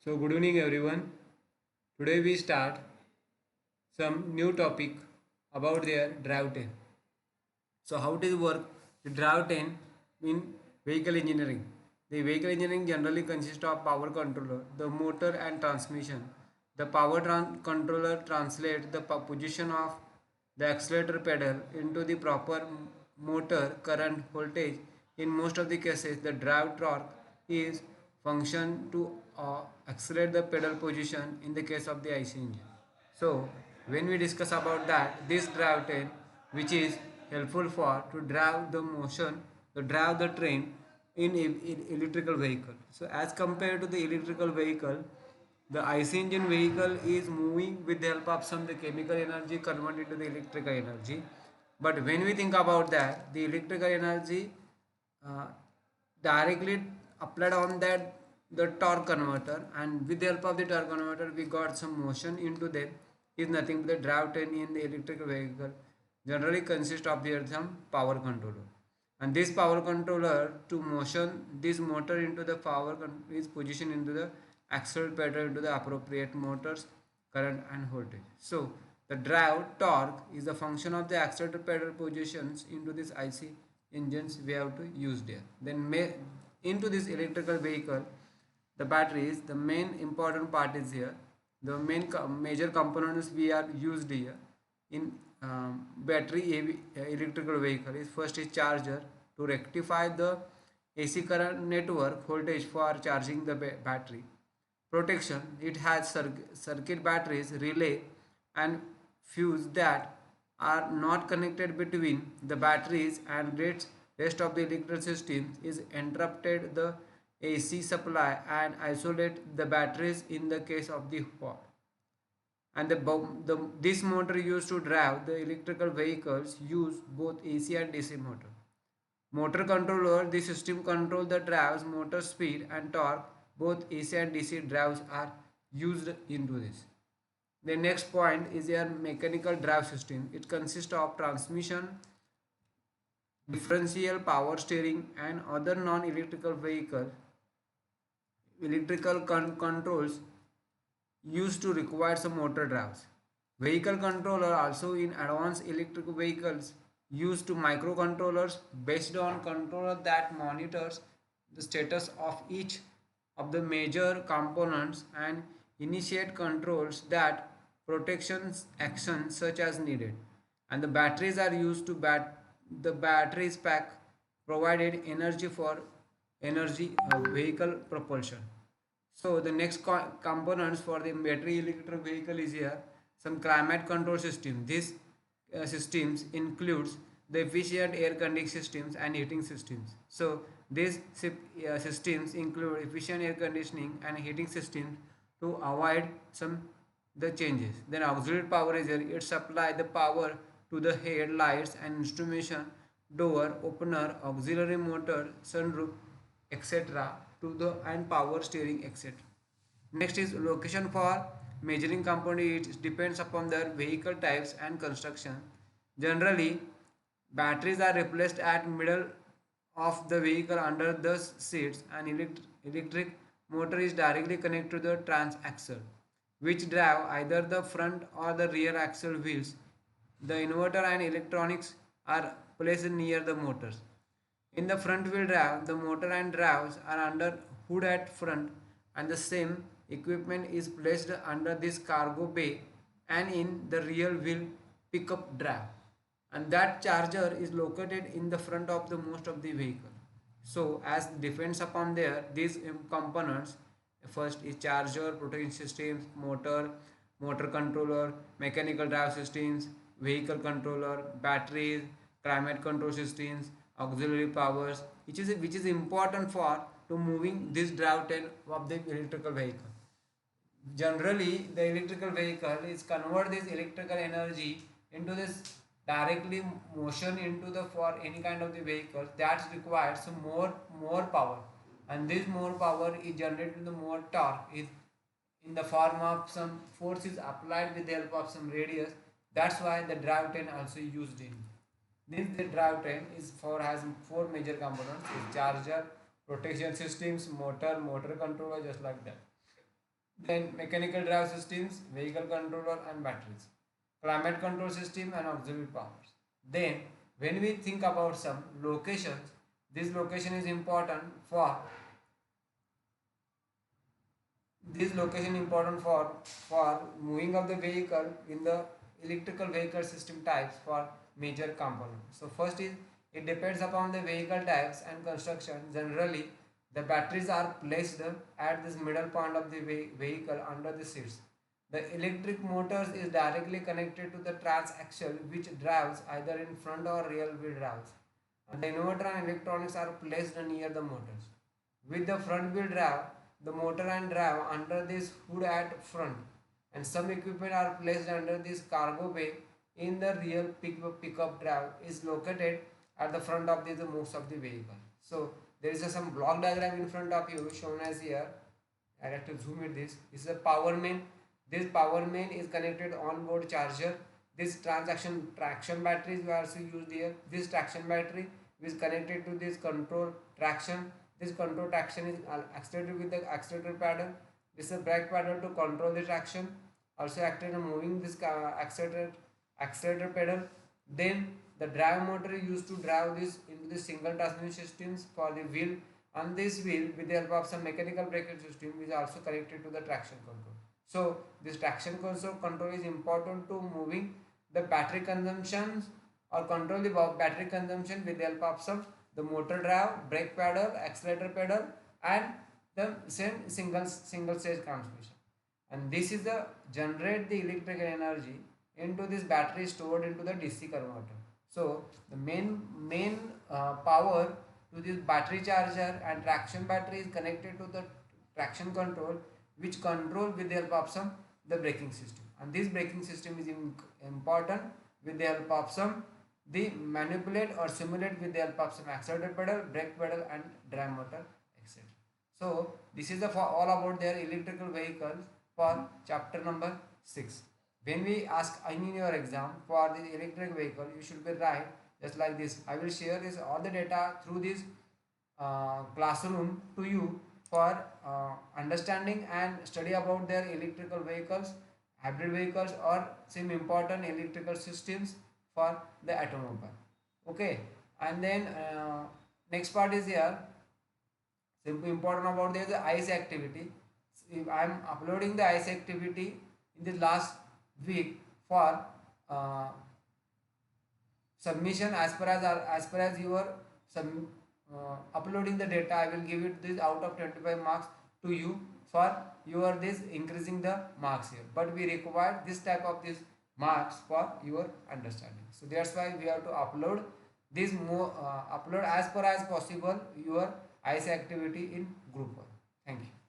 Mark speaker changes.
Speaker 1: So good evening everyone. Today we start some new topic about their drivetrain. So how does it work? The drivetrain in vehicle engineering. The vehicle engineering generally consists of power controller, the motor and transmission. The controller translates the position of the accelerator pedal into the proper motor current voltage. In most of the cases, the drive torque is function to accelerate the pedal position in the case of the IC engine. So when we discuss about that, this drivetrain which is helpful for to drive the motion, to drive the train in electrical vehicle. So as compared to the electrical vehicle, the IC engine vehicle is moving with the help of some the chemical energy converted to the electrical energy. But when we think about that, the electrical energy uh, directly applied on that the torque converter, and with the help of the torque converter we got some motion into them is nothing but the drivetrain in the electrical vehicle generally consists of here some power controller, and this power controller to motion this motor into the is positioned into the accelerator into the appropriate motors current and voltage. So the drive torque is the function of the accelerator pedal positions into this IC engines we have to use there. Then into this electrical vehicle, the batteries, the main important part is here. The major components we are used here in battery electrical vehicle is first is charger to rectify the AC current network voltage for charging the battery. Protection, it has circuit batteries, relay and fuse that are not connected between the batteries and rest of the electrical system is interrupted the AC supply and isolate the batteries in the case of the fault. And this motor used to drive the electrical vehicles use both AC and DC motor. Motor controller, the system control the drives, motor speed and torque. Both AC and DC drives are used into this. The next point is your mechanical drive system. It consists of transmission, differential, power steering and other non-electrical vehicle electrical controls used to require some motor drives. Vehicle controller also in advanced electric vehicles used to microcontrollers based on controller that monitors the status of each of the major components and initiate controls that protections actions such as needed. And the batteries are used to the batteries pack provided energy for energy vehicle propulsion. So the next components for the battery electric vehicle is here some climate control system. These systems includes the efficient air conditioning systems and heating systems. So these systems include efficient air conditioning and heating systems to avoid some the changes. Then auxiliary power is here. It supply the power to the headlights and instrumentation, door opener, auxiliary motor, sunroof, etc. to the and power steering, etc. Next is location for measuring component. It depends upon their vehicle types and construction. Generally, batteries are replaced at middle of the vehicle under the seats, and electric motor is directly connected to the transaxle, which drive either the front or the rear axle wheels. The inverter and electronics are placed near the motors. In the front wheel drive, the motor and drives are under hood at front, and the same equipment is placed under this cargo bay and in the rear wheel pickup drive, and that charger is located in the front of the most of the vehicle. So as depends upon their these components, first is charger, protection systems, motor controller, mechanical drive systems, vehicle controller, batteries, climate control systems, auxiliary powers, which is important for to moving this drivetrain of the electrical vehicle. Generally, the electrical vehicle is convert this electrical energy into this directly motion into the for any kind of the vehicle that requires some more power, and this more power is generated the more torque is in the form of some force is applied with the help of some radius. That's why the drivetrain also used in this. The drivetrain is for has four major components: is charger, protection systems, motor controller, just like that. Then mechanical drive systems, vehicle controller and batteries, climate control system and auxiliary powers. Then when we think about some locations, this location is important for for moving of the vehicle in the electrical vehicle system types for major components. So first is it depends upon the vehicle types and construction. Generally, the batteries are placed at this middle point of the vehicle under the seats. The electric motors is directly connected to the transaxle which drives either in front or rear wheel drives. And the inverter and electronics are placed near the motors. With the front wheel drive, the motor and drive under this hood at front, and some equipment are placed under this cargo bay in the rear. Pickup drive is located at the front of the most of the vehicle. So there is some block diagram in front of you shown as here. I have to zoom it. This is a power main. This power main is connected on board charger. This traction battery is also used here. This traction battery is connected to this control traction. This control traction is accelerated with the accelerator pedal. This is a brake pedal to control the traction. Also acted in moving this accelerator pedal. Then the drive motor is used to drive this into the single transmission systems for the wheel. On this wheel, with the help of some mechanical braking system, is also connected to the traction control. So this traction control is important to moving the battery consumptions or control the battery consumption with the help of some the motor drive, brake pedal, accelerator pedal, and the same single stage transmission. And this is the generate the electrical energy into this battery stored into the DC converter. So the main power to this battery charger and traction battery is connected to the traction control, which control with the help of some the braking system. And this braking system is important with the help of some they manipulate or simulate with the help of some accelerator pedal, brake pedal and drive motor, etc. So this is the for all about their electrical vehicles for chapter number 6. When we ask in your exam for the electric vehicle, you should be right just like this. I will share this all the data through this classroom to you for understanding and study about their electrical vehicles, hybrid vehicles or some important electrical systems for the automobile. Okay, and then next part is here simple important about this ICE activity. If I am uploading the ICE activity in the last week for uh, submission as per as your uploading the data, I will give it this out of 25 marks to you for your this increasing the marks here, but we require this type of this marks for your understanding. So that's why we have to upload this more upload as per as possible your ICE activity in group 1. Thank you.